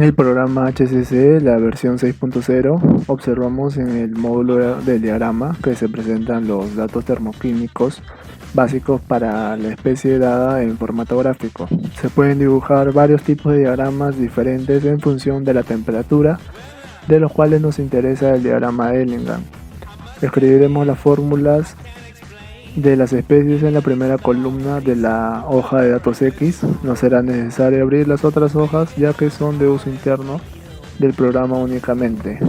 En el programa HCC, la versión 6.0, observamos en el módulo del diagrama que se presentan los datos termoquímicos básicos para la especie dada en formato gráfico. Se pueden dibujar varios tipos de diagramas diferentes en función de la temperatura, de los cuales nos interesa el diagrama de Ellingham. Escribiremos las fórmulas de las especies en la primera columna de la hoja de datos X. No será necesario abrir las otras hojas ya que son de uso interno del programa únicamente.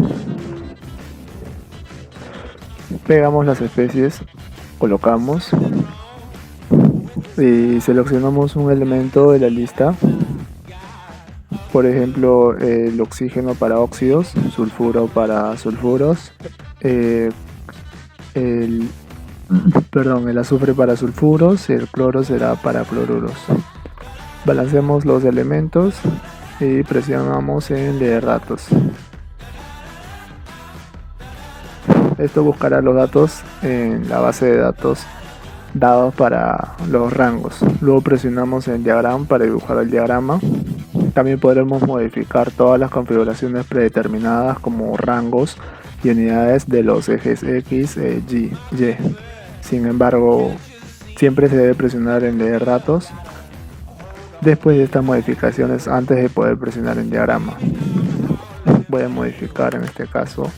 Pegamos las especies, colocamos y seleccionamos un elemento de la lista. Por ejemplo, el oxígeno para óxidos, sulfuro para sulfuros, el azufre para sulfuros, el cloro será para cloruros. Balanceamos los elementos y presionamos en leer datos. Esto buscará los datos en la base de datos dados para los rangos. Luego presionamos en diagram para dibujar el diagrama. También podremos modificar todas las configuraciones predeterminadas como rangos y unidades de los ejes X, Y. Sin embargo, siempre se debe presionar en leer datos después de estas modificaciones antes de poder presionar en diagrama. Voy a modificar en este caso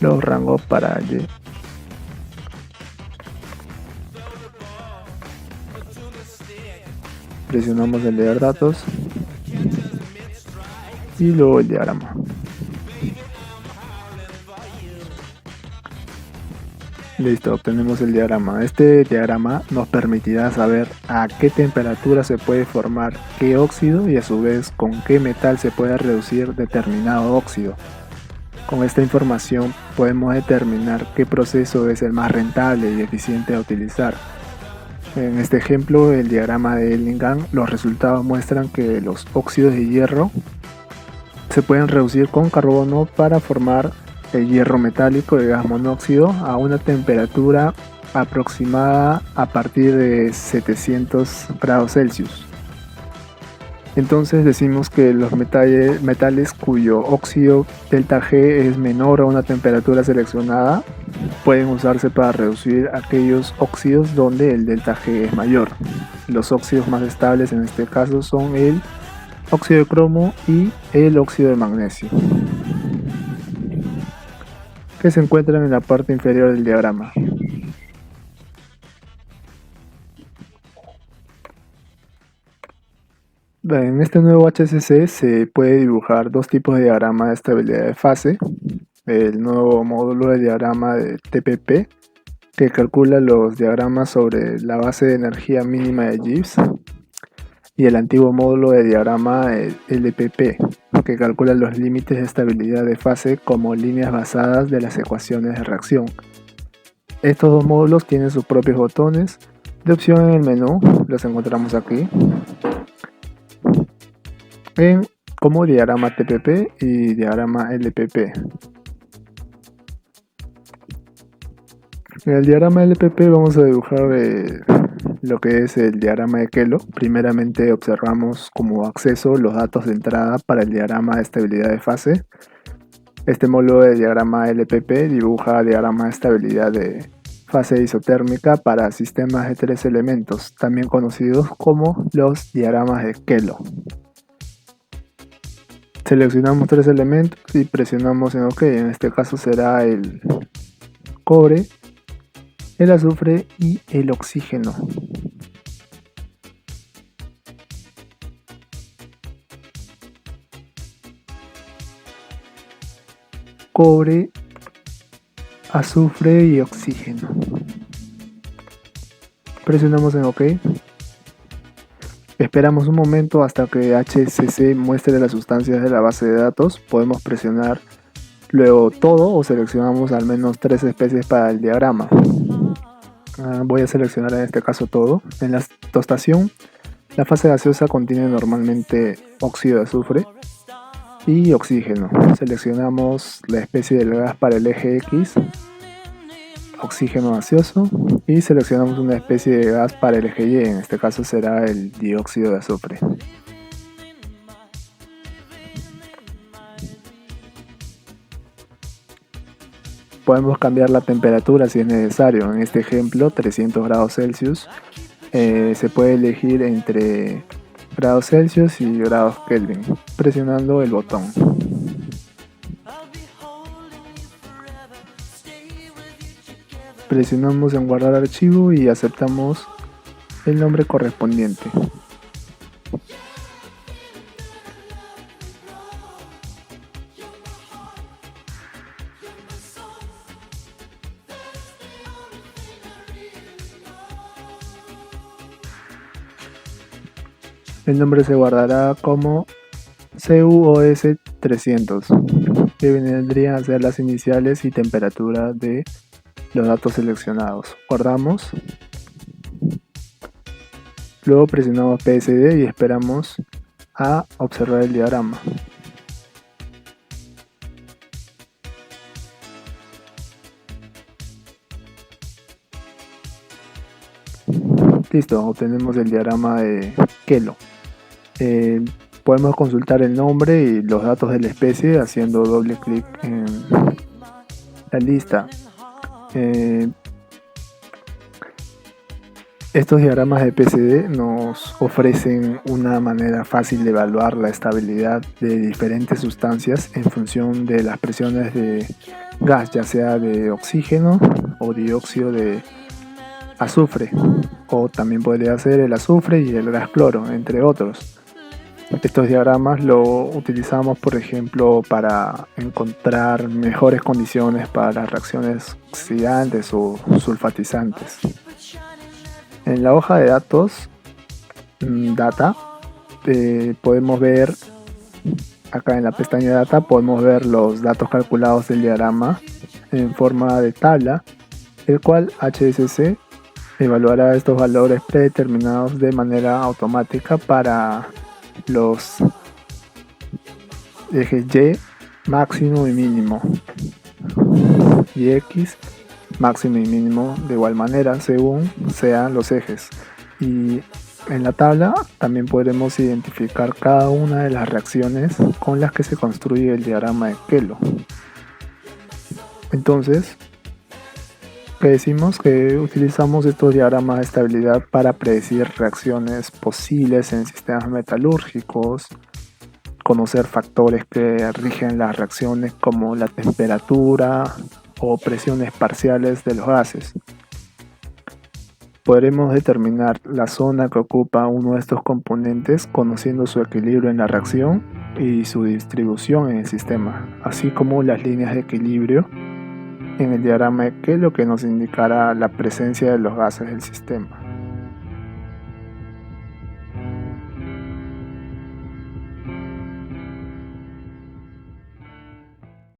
los rangos para Y. Presionamos en leer datos y luego el diagrama. Listo, obtenemos el diagrama. Este diagrama nos permitirá saber a qué temperatura se puede formar qué óxido y a su vez con qué metal se puede reducir determinado óxido. Con esta información podemos determinar qué proceso es el más rentable y eficiente a utilizar. En este ejemplo, el diagrama de Ellingham, los resultados muestran que los óxidos de hierro se pueden reducir con carbono para formar el hierro metálico de gas monóxido a una temperatura aproximada a partir de 700 grados Celsius. Entonces decimos que los metales cuyo óxido delta G es menor a una temperatura seleccionada pueden usarse para reducir aquellos óxidos donde el delta G es mayor. Los óxidos más estables en este caso son el óxido de cromo y el óxido de magnesio, que se encuentran en la parte inferior del diagrama. En este nuevo HCC se puede dibujar dos tipos de diagrama de estabilidad de fase. El nuevo módulo de diagrama de TPP, que calcula los diagramas sobre la base de energía mínima de Gibbs, y el antiguo módulo de diagrama LPP, que calcula los límites de estabilidad de fase como líneas basadas de las ecuaciones de reacción. Estos dos módulos tienen sus propios botones de opción en el menú, los encontramos aquí, como diagrama TPP y diagrama LPP. En el diagrama LPP vamos a dibujar lo que es el diagrama de Kelo. Primeramente observamos como acceso los datos de entrada para el diagrama de estabilidad de fase. Este módulo de diagrama LPP dibuja diagrama de estabilidad de fase isotérmica para sistemas de 3 elementos, también conocidos como los diagramas de Kelo. Seleccionamos 3 elementos y presionamos en OK. En este caso será el cobre, el azufre y el oxígeno. Cobre, azufre y oxígeno. Presionamos en OK. Esperamos un momento hasta que HCC muestre las sustancias de la base de datos. Podemos presionar luego todo o seleccionamos al menos 3 especies para el diagrama. Voy a seleccionar en este caso todo. En la tostación, la fase gaseosa contiene normalmente óxido de azufre y oxígeno. Seleccionamos la especie del gas para el eje X, oxígeno gaseoso, y seleccionamos una especie de gas para el eje Y, en este caso será el dióxido de azufre. Podemos cambiar la temperatura si es necesario. En este ejemplo, 300 grados Celsius. Se puede elegir entre grados Celsius y grados Kelvin, presionando el botón. Presionamos en guardar archivo y aceptamos el nombre correspondiente. El nombre se guardará como CUOS 300, que vendrían a ser las iniciales y temperatura de los datos seleccionados. Guardamos. Luego presionamos PSD y esperamos a observar el diagrama. Listo, obtenemos el diagrama de Kelo. Podemos consultar el nombre y los datos de la especie haciendo doble clic en la lista. Estos diagramas de PSD nos ofrecen una manera fácil de evaluar la estabilidad de diferentes sustancias en función de las presiones de gas, ya sea de oxígeno o dióxido de azufre, o también podría ser el azufre y el gas cloro, entre otros. Estos diagramas lo utilizamos, por ejemplo, para encontrar mejores condiciones para las reacciones oxidantes o sulfatizantes. En la hoja de datos, Data, podemos ver, acá en la pestaña Data, podemos ver los datos calculados del diagrama en forma de tabla, el cual HSC evaluará estos valores predeterminados de manera automática para los ejes Y máximo y mínimo y X máximo y mínimo de igual manera según sean los ejes. Y en la tabla también podremos identificar cada una de las reacciones con las que se construye el diagrama de Kelo. Entonces, ¿qué decimos? Que utilizamos estos diagramas de estabilidad para predecir reacciones posibles en sistemas metalúrgicos, conocer factores que rigen las reacciones como la temperatura o presiones parciales de los gases. Podremos determinar la zona que ocupa uno de estos componentes conociendo su equilibrio en la reacción y su distribución en el sistema, así como las líneas de equilibrio en el diagrama de Kelo que nos indicará la presencia de los gases del sistema.